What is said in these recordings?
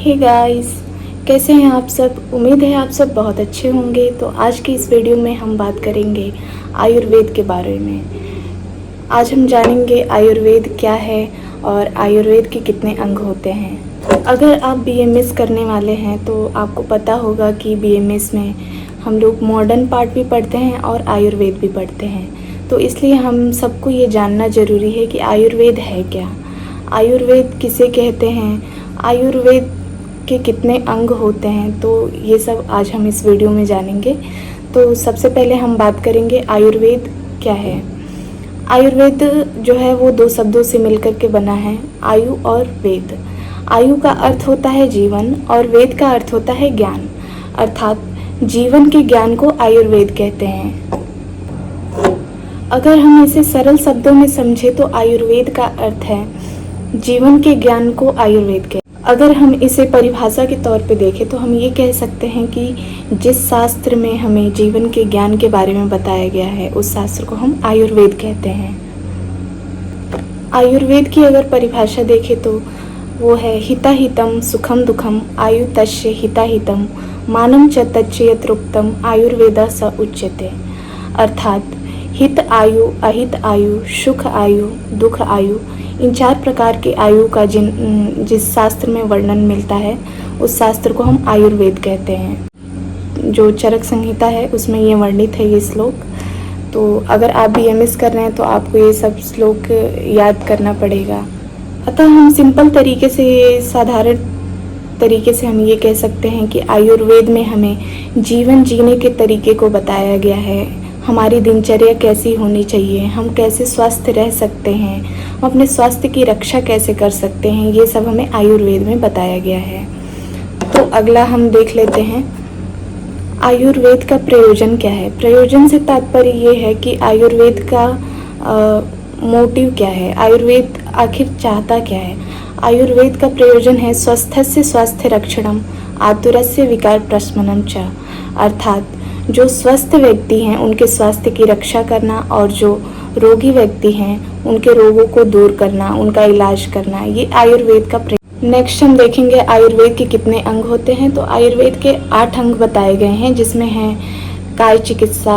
Hey guys, कैसे हैं आप सब। उम्मीद है आप सब बहुत अच्छे होंगे। तो आज की इस वीडियो में हम बात करेंगे आयुर्वेद के बारे में। आज हम जानेंगे आयुर्वेद क्या है और आयुर्वेद के कितने अंग होते हैं। अगर आप बीएमएस करने वाले हैं तो आपको पता होगा कि बीएमएस में हम लोग मॉडर्न पार्ट भी पढ़ते हैं और आयुर्वेद भी पढ़ते हैं। तो इसलिए हम सबको ये जानना ज़रूरी है कि आयुर्वेद है क्या, आयुर्वेद किसे कहते हैं, आयुर्वेद के कितने अंग होते हैं। तो ये सब आज हम इस वीडियो में जानेंगे। तो सबसे पहले हम बात करेंगे आयुर्वेद क्या है। आयुर्वेद जो है वो दो शब्दों से मिलकर के बना है, आयु और वेद। आयु का अर्थ होता है जीवन और वेद का अर्थ होता है ज्ञान, अर्थात जीवन के ज्ञान को आयुर्वेद कहते हैं। अगर हम इसे सरल शब्दों में समझे तो आयुर्वेद का अर्थ है जीवन के ज्ञान को आयुर्वेद कहते हैं। अगर हम इसे परिभाषा के तौर पे देखें तो हम ये कह सकते हैं कि जिस शास्त्र में हमें जीवन के ज्ञान के बारे में बताया गया है उस शास्त्र को हम आयुर्वेद कहते हैं। आयुर्वेद की अगर परिभाषा देखें तो वो है हिताहितम सुखम दुखम आयु तस्य हिताहितम मानम च तच्च यत्रोक्तम आयुर्वेदा स उच्यते। अर्थात हित आयु, अहित आयु, सुख आयु, दुख आयु, इन चार प्रकार के आयु का जिस शास्त्र में वर्णन मिलता है उस शास्त्र को हम आयुर्वेद कहते हैं। जो चरक संहिता है उसमें ये वर्णित है ये श्लोक। तो अगर आप बीएमएस कर रहे हैं तो आपको ये सब श्लोक याद करना पड़ेगा। अतः हम सिंपल तरीके से, साधारण तरीके से हम ये कह सकते हैं कि आयुर्वेद में हमें जीवन जीने के तरीके को बताया गया है। हमारी दिनचर्या कैसी होनी चाहिए, हम कैसे स्वस्थ रह सकते हैं, हम अपने स्वास्थ्य की रक्षा कैसे कर सकते हैं, ये सब हमें आयुर्वेद में बताया गया है। तो अगला हम देख लेते हैं आयुर्वेद का प्रयोजन क्या है। प्रयोजन से तात्पर्य ये है कि आयुर्वेद का मोटिव क्या है, आयुर्वेद आखिर चाहता क्या है। आयुर्वेद का प्रयोजन है स्वस्थस्य स्वास्थ्य रक्षणम आतुरस्य विकार प्रशमनम च। अर्थात जो स्वस्थ व्यक्ति हैं उनके स्वास्थ्य की रक्षा करना और जो रोगी व्यक्ति हैं उनके रोगों को दूर करना, उनका इलाज करना, ये आयुर्वेद का नेक्स्ट हम देखेंगे आयुर्वेद के कितने अंग होते हैं। तो आयुर्वेद के 8 अंग बताए गए हैं, जिसमें हैं काय चिकित्सा,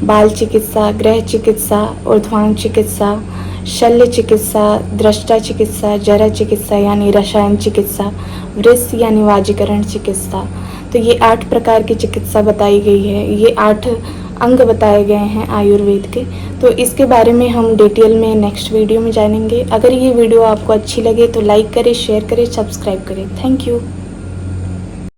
बाल चिकित्सा, गृह चिकित्सा, ऊर्ध्वांग चिकित्सा, शल्य चिकित्सा, दृष्टा चिकित्सा, जरा चिकित्सा यानी रसायन चिकित्सा, वृष यानी वाजीकरण चिकित्सा। तो ये 8 प्रकार की चिकित्सा बताई गई है, ये 8 अंग बताए गए हैं आयुर्वेद के। तो इसके बारे में हम डिटेल में नेक्स्ट वीडियो में जानेंगे। अगर ये वीडियो आपको अच्छी लगे तो लाइक करें, शेयर करें, सब्सक्राइब करें। Thank you.